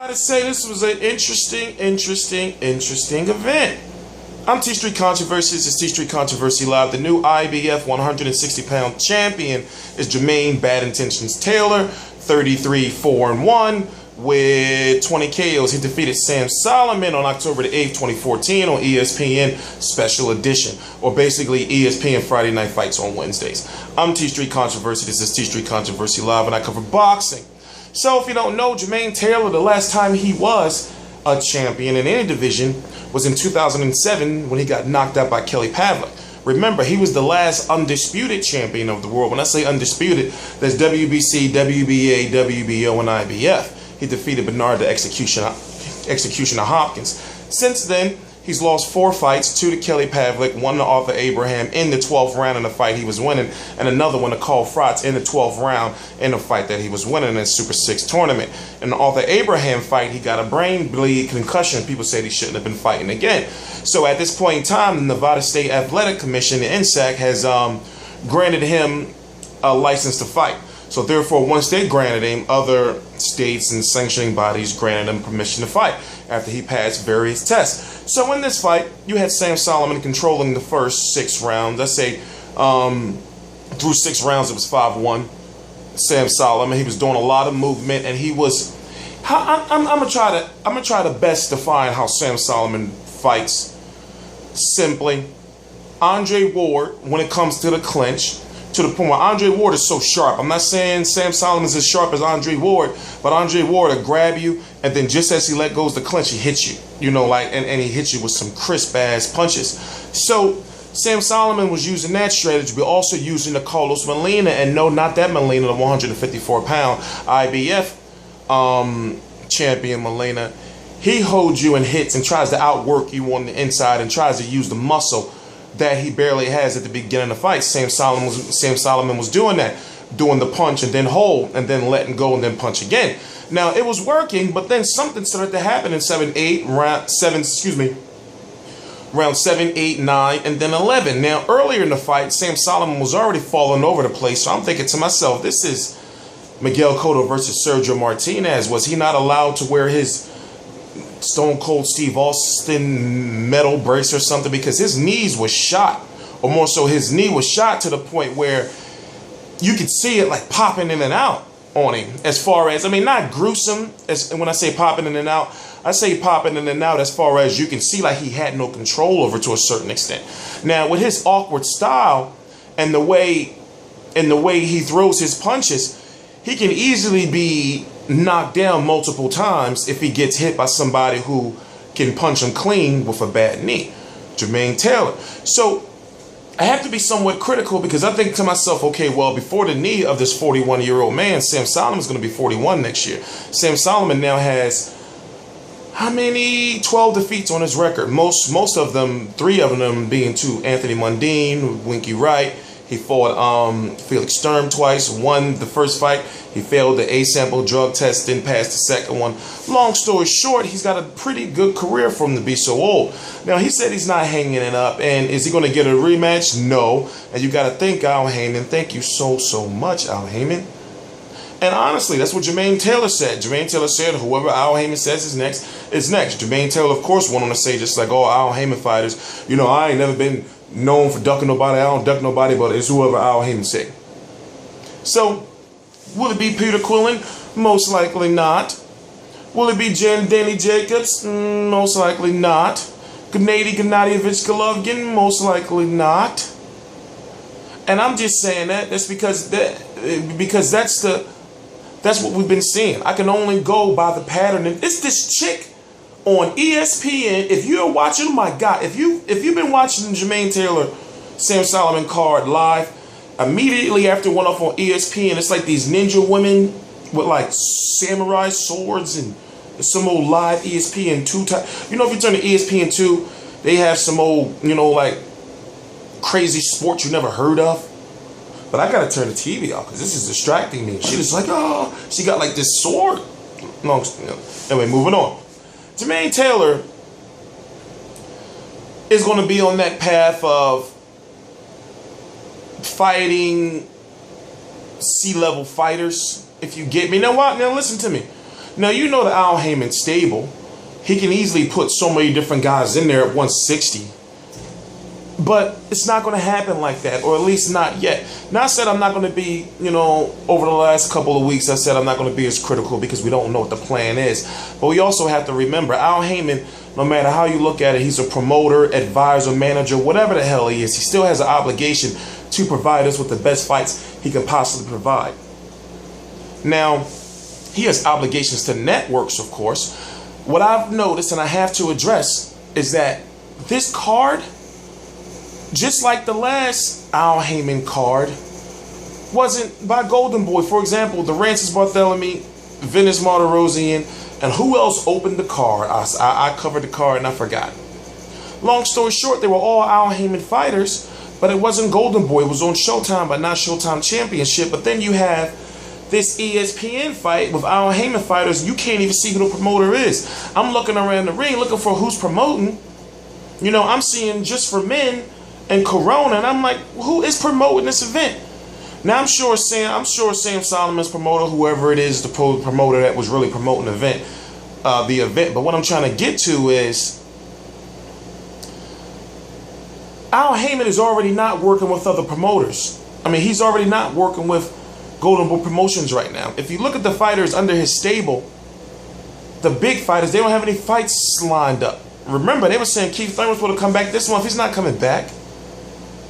I gotta say this was an interesting event. I'm T Street Controversy. This is T Street Controversy Live. The new IBF 160-pound champion is Jermain Bad Intentions Taylor, 33-4-1 with 20 KOs. He defeated Sam Soliman on October the 8th, 2014 on ESPN Special Edition, or basically ESPN Friday Night Fights on Wednesdays. I'm T Street Controversy. This is T Street Controversy Live, and I cover boxing. So if you don't know, Jermain Taylor, the last time he was a champion in any division was in 2007 when he got knocked out by Kelly Pavlik. Remember, he was the last undisputed champion of the world. When I say undisputed, that's WBC, WBA, WBO, and IBF. He defeated Bernard the Executioner Hopkins. Since then, he's lost 4 fights, 2 to Kelly Pavlik, 1 to Arthur Abraham in the 12th round in the fight he was winning, and another one to Carl Froch in the 12th round in the fight that he was winning in the Super 6 tournament. In the Arthur Abraham fight, he got a brain bleed concussion. People said he shouldn't have been fighting again. So at this point in time, the Nevada State Athletic Commission, the NSAC, has granted him a license to fight. So therefore, once they granted him, other states and sanctioning bodies granted him permission to fight after he passed various tests. So in this fight, you had Sam Soliman controlling the first 6 rounds. Let's say through 6 rounds, it was 5-1. Sam Soliman, he was doing a lot of movement, and he was. I'm gonna try to best define how Sam Soliman fights. Simply, Andre Ward, when it comes to the clinch, to the point where Andre Ward is so sharp. I'm not saying Sam Soliman is as sharp as Andre Ward, but Andre Ward will grab you, and then just as he let go of the clinch, he hits you. You know, like, and he hits you with some crisp ass punches. So Sam Soliman was using that strategy, but also using the Carlos Molina, and no, not that Molina, the 154-pound IBF champion Molina. He holds you and hits and tries to outwork you on the inside and tries to use the muscle that he barely has at the beginning of the fight. Sam Soliman was doing that, doing the punch and then hold and then letting go and then punch again. Now it was working, but then something started to happen in round 7, 8, 9, and then 11. Now earlier in the fight, Sam Soliman was already falling over the place. So I'm thinking to myself, this is Miguel Cotto versus Sergio Martinez. Was he not allowed to wear his Stone Cold Steve Austin metal brace or something, because his knees was shot, or more so his knee was shot to the point where you could see it like popping in and out on him. As far as, I mean, not gruesome, as when I say popping in and out, I say popping in and out as far as you can see like he had no control over to a certain extent. Now with his awkward style and the way he throws his punches, he can easily be knocked down multiple times if he gets hit by somebody who can punch him clean with a bad knee. Jermain Taylor. So I have to be somewhat critical, because I think to myself, okay, well, before the knee of this 41-year-old man, Sam Soliman is going to be 41 next year. Sam Soliman now has how many? 12 defeats on his record. Most of them, 3 of them being to Anthony Mundine, Winky Wright. He fought Felix Sturm twice, won the first fight. He failed the A-sample drug test, didn't pass the second one. Long story short, he's got a pretty good career for him to be so old. Now, he said he's not hanging it up. And is he going to get a rematch? No. And you got to think, Al Haymon. Thank you so much, Al Haymon. And honestly, that's what Jermain Taylor said. Jermain Taylor said whoever Al Haymon says is next, is next. Jermain Taylor, of course, went on to say, just like all Al Haymon fighters, you know, I ain't never been known for ducking nobody. I don't duck nobody, but it's whoever Al Haymon said. So, will it be Peter Quillen? Most likely not. Will it be Danny Jacobs? Most likely not. Gennady Golovkin? Most likely not. And I'm just saying that's because that's what we've been seeing. I can only go by the pattern. And it's this chick on ESPN. If you're watching, oh my God, if you've been watching the Jermain Taylor Sam Soliman card live, immediately after it went off on ESPN, it's like these ninja women with like samurai swords and some old live ESPN 2 type. You know, if you turn to ESPN 2, they have some old, you know, like crazy sports you never heard of. But I gotta turn the TV off because this is distracting me. She was like, oh, she got like this sword. No, anyway, moving on. Jermain Taylor is going to be on that path of fighting C-level fighters, if you get me. Now, what? Now, listen to me. Now, you know the Al Haymon stable. He can easily put so many different guys in there at 160. But it's not going to happen like that, or at least not yet. Now, I said I'm not going to be, over the last couple of weeks, I said I'm not going to be as critical because we don't know what the plan is. But we also have to remember, Al Haymon, no matter how you look at it, he's a promoter, advisor, manager, whatever the hell he is. He still has an obligation to provide us with the best fights he can possibly provide. Now, he has obligations to networks, of course. What I've noticed, and I have to address, is that this card, just like the last Al Haymon card, wasn't by Golden Boy. For example, the Rancis Barthélemy, Venice Martirosyan, and who else opened the card? I covered the card and I forgot. Long story short, they were all Al Haymon fighters, but it wasn't Golden Boy. It was on Showtime, but not Showtime Championship. But then you have this ESPN fight with Al Haymon fighters. You can't even see who the promoter is. I'm looking around the ring looking for who's promoting. I'm seeing Just for Men and Corona, and I'm like, who is promoting this event? Now I'm sure Sam Soliman's promoter, whoever it is, the promoter that was really promoting the event. But what I'm trying to get to is, Al Haymon is already not working with other promoters. I mean, he's already not working with Golden Boy Promotions right now. If you look at the fighters under his stable, the big fighters, they don't have any fights lined up. Remember, they were saying Keith Thurman's supposed to come back this month. He's not coming back.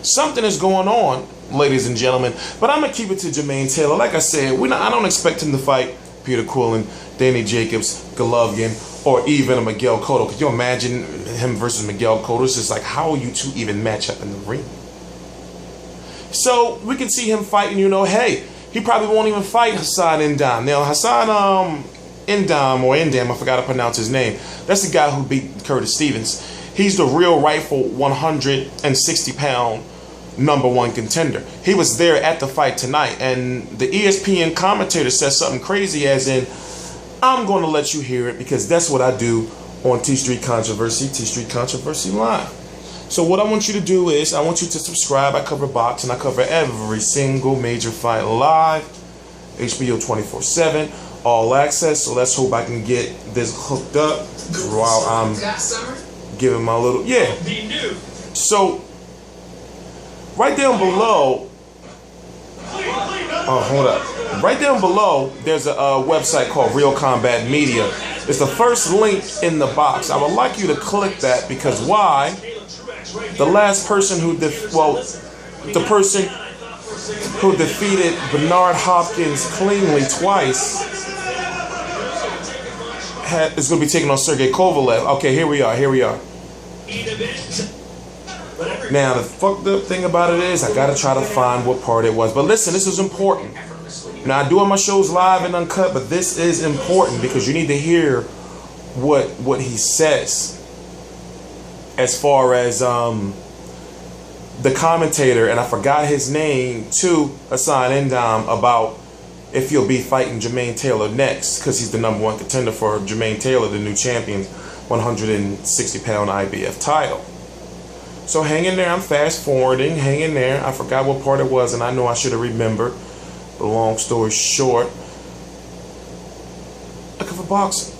Something is going on, ladies and gentlemen. But I'm going to keep it to Jermain Taylor. Like I said, I don't expect him to fight Peter Quillen, Danny Jacobs, Golovkin, or even a Miguel Cotto. Could you imagine him versus Miguel Cotto? It's just like, how will you two even match up in the ring? So we can see him fighting, hey, he probably won't even fight Hassan N'Dam. Now, Hassan N'Dam, I forgot to pronounce his name. That's the guy who beat Curtis Stevens. He's the real rightful 160-pound #1 contender. He was there at the fight tonight, and the ESPN commentator said something crazy as in, I'm going to let you hear it because that's what I do on T Street Controversy Live. So what I want you to do is, I want you to subscribe. I cover box and I cover every single major fight live. HBO 24/7, all access. So let's hope I can get this hooked up while I'm giving my little, So right down below, hold up. Right down below, there's a website called Real Combat Media. It's the first link in the box. I would like you to click that because why? The last person who the person who defeated Bernard Hopkins cleanly twice is going to be taking on Sergey Kovalev. Okay, here we are. Now, the fucked up thing about it is I got to try to find what part it was. But listen, this is important. Now, I do all my shows live and uncut, but this is important because you need to hear what he says. As far as the commentator, and I forgot his name, to Hassan N'Dam about if he'll be fighting Jermain Taylor next, because he's the #1 contender for Jermain Taylor, the new champion, 160-pound IBF title. So hang in there. I'm fast forwarding. Hang in there. I forgot what part it was, and I know I should have remembered. But long story short, I cover boxing.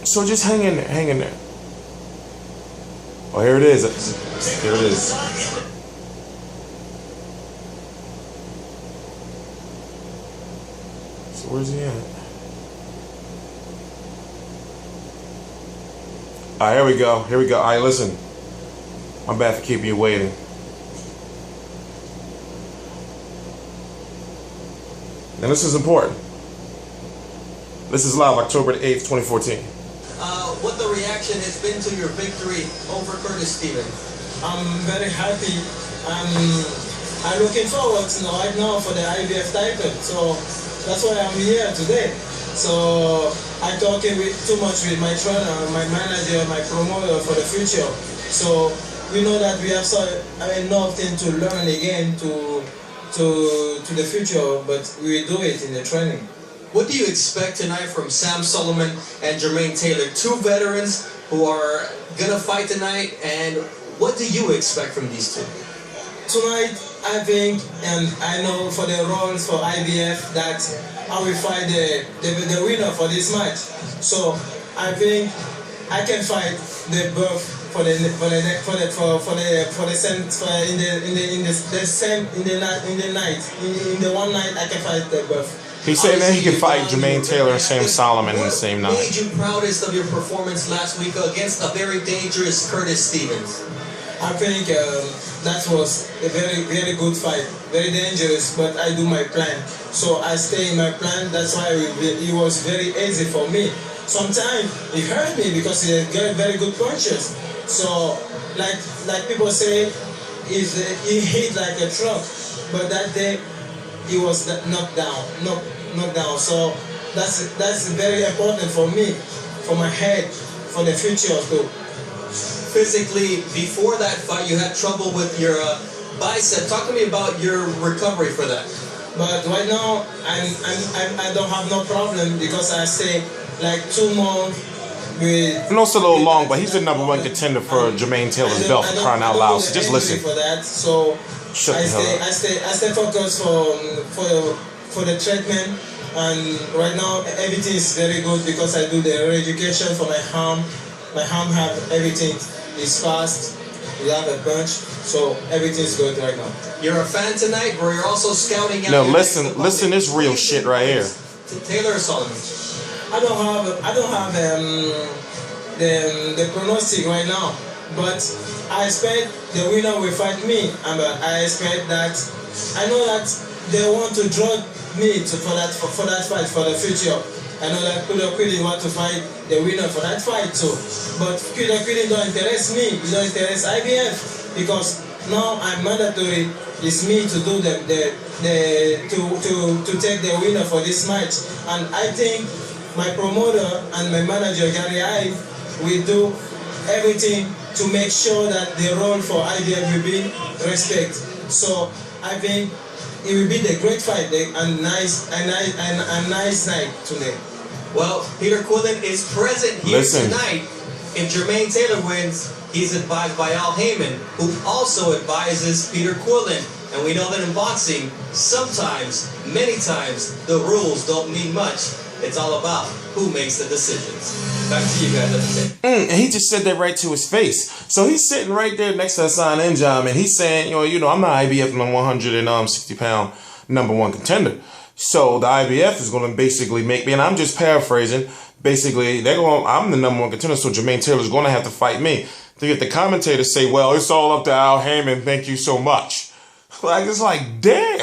So just hang in there. Hang in there. Oh, here it is. Here it is. So where's he at? All right, here we go. Here we go. All right, listen. My bad for keeping you waiting. And this is important. This is live October 8th, 2014. What the reaction has been to your victory over Curtis Stevens? I'm very happy. I'm looking forward right now for the IBF title. So that's why I'm here today. So I'm talking too much with my trainer, my manager, my promoter for the future. So we know that we have enough thing to learn again to the future, but we do it in the training. What do you expect tonight from Sam Soliman and Jermain Taylor, two veterans who are gonna fight tonight, and what do you expect from these two? Tonight, I think, and I know for the roles for IBF that I will fight the winner for this match. So I think I can fight the both for the one night I can fight the both. He's saying that he can fight Jermain Taylor and Sam Soliman in the same night. What made you proudest of your performance last week against a very dangerous Curtis Stevens? I think that was a very, very good fight. Very dangerous, but I do my plan. So I stay in my plan. That's why it was very easy for me. Sometimes it hurt me because he got very good punches. So, like people say, he hit like a truck. But that day, he was knocked down. So that's very important for me, for my head, for the future too. Physically, before that fight, you had trouble with your bicep. Talk to me about your recovery for that. But right now, I don't have no problem because I stay like 2 months with. I know it's a little long, but he's the #1 contender for Jermain Taylor's belt, for crying out loud. So just listen. For that, so I stay focused for the treatment, and right now everything is very good because I do the re-education for my arm. My arm have everything. It's fast. We have a punch, so everything's good right now. You're a fan tonight, or you're also scouting out. No, listen, this real shit right here. Taylor or Soliman? I don't have the prognostic right now, but I expect the winner will fight me, and I expect that I know that they want to draw me for that fight for the future. I know that Kudo Quiddy want to fight the winner for that fight too, but Kudo Quiddy don't interest me. It don't interest IBF because now I'm mandatory. It's me to do to take the winner for this match, and I think my promoter and my manager Gary Ive will do everything to make sure that the role for IBF will be respect. So I think it will be the great fight and nice night today. Well, Peter Quillen is present here tonight. If Jermain Taylor wins, he's advised by Al Haymon, who also advises Peter Quillen. And we know that in boxing, sometimes, many times, the rules don't mean much. It's all about who makes the decisions. Back to you guys at the tape. And he just said that right to his face. So he's sitting right there next to Hassan N'Djam, and he's saying, you know, I'm not IBF 160-pound #1 contender. So the IBF is going to basically make me, and I'm just paraphrasing, basically, I'm the #1 contender, so Jermain Taylor's going to have to fight me. To get the commentators say, well, it's all up to Al Haymon, thank you so much. Like, it's like, damn.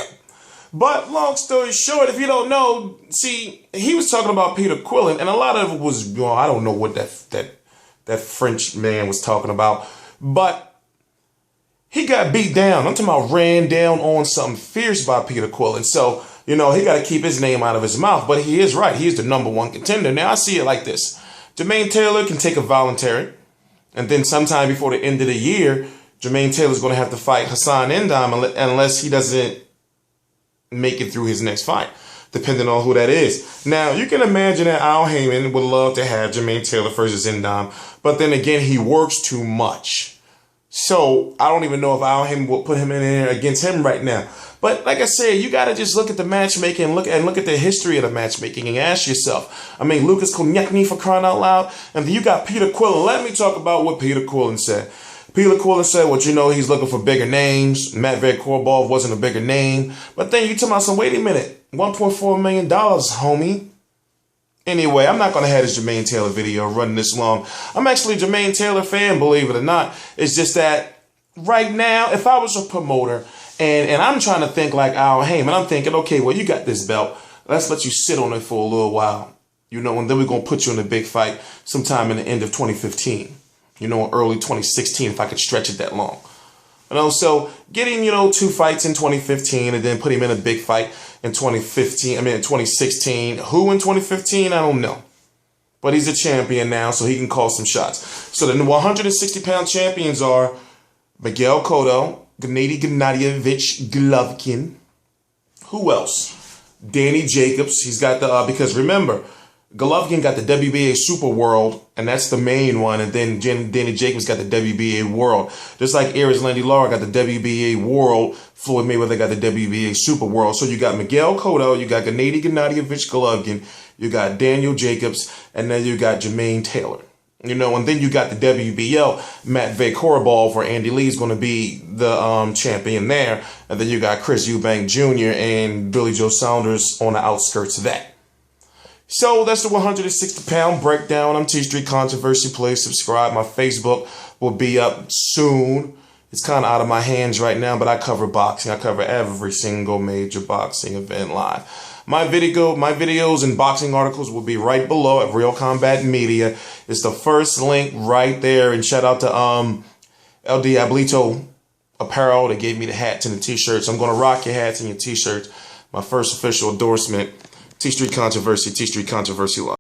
But long story short, if you don't know, see, he was talking about Peter Quillen, and a lot of it was, I don't know what that French man was talking about, but he got beat down. I'm talking about ran down on something fierce by Peter Quillen. So, you know, he got to keep his name out of his mouth. But he is right. He is the #1 contender. Now, I see it like this. Jermain Taylor can take a voluntary. And then sometime before the end of the year, Jermain Taylor's going to have to fight Hassan N'Djam unless he doesn't make it through his next fight, depending on who that is. Now, you can imagine that Al Haymon would love to have Jermain Taylor versus N'Djam. But then again, he works too much. So, I don't even know if Al Haymon will put him in there against him right now. But like I said, you got to just look at the matchmaking and look at the history of the matchmaking and ask yourself. I mean, Lucas Konyekny, for crying out loud. And then you got Peter Quillen. Let me talk about what Peter Quillen said. Peter Quillen said, well, you know, he's looking for bigger names. Matvey Korobov wasn't a bigger name. But then you talking about some, wait a minute, $1.4 million, homie. Anyway, I'm not going to have this Jermain Taylor video running this long. I'm actually a Jermain Taylor fan, believe it or not. It's just that right now, if I was a promoter and I'm trying to think like Al Haymon, I'm thinking, okay, well, you got this belt. Let's let you sit on it for a little while. You know, and then we're going to put you in a big fight sometime in the end of 2015. You know, early 2016, if I could stretch it that long. You know, so get him, 2 fights in 2015 and then put him in a big fight in 2016. Who in 2015? I don't know. But he's a champion now, so he can call some shots. So the 160-pound champions are Miguel Cotto, Gennady Gennadievich Golovkin. Who else? Danny Jacobs. He's got the, because remember, Golovkin got the WBA Super World, and that's the main one. And then Danny Jacobs got the WBA World. Just like Erislandy Lara got the WBA World, Floyd Mayweather got the WBA Super World. So you got Miguel Cotto, you got Gennady Gennadievich Golovkin, you got Daniel Jacobs, and then you got Jermain Taylor. And then you got the WBO, Matvey Korobov, where Andy Lee's going to be the champion there. And then you got Chris Eubank Jr. and Billy Joe Saunders on the outskirts of that. So that's the 160-pound breakdown. I'm T Street Controversy. Please subscribe. My Facebook will be up soon. It's kind of out of my hands right now, but I cover boxing. I cover every single major boxing event live. My videos and boxing articles will be right below at Real Combat Media. It's the first link right there. And shout out to El Diablito Apparel. They gave me the hats and the t-shirts. I'm going to rock your hats and your t-shirts. My first official endorsement. T Street Controversy, T Street Controversy Live.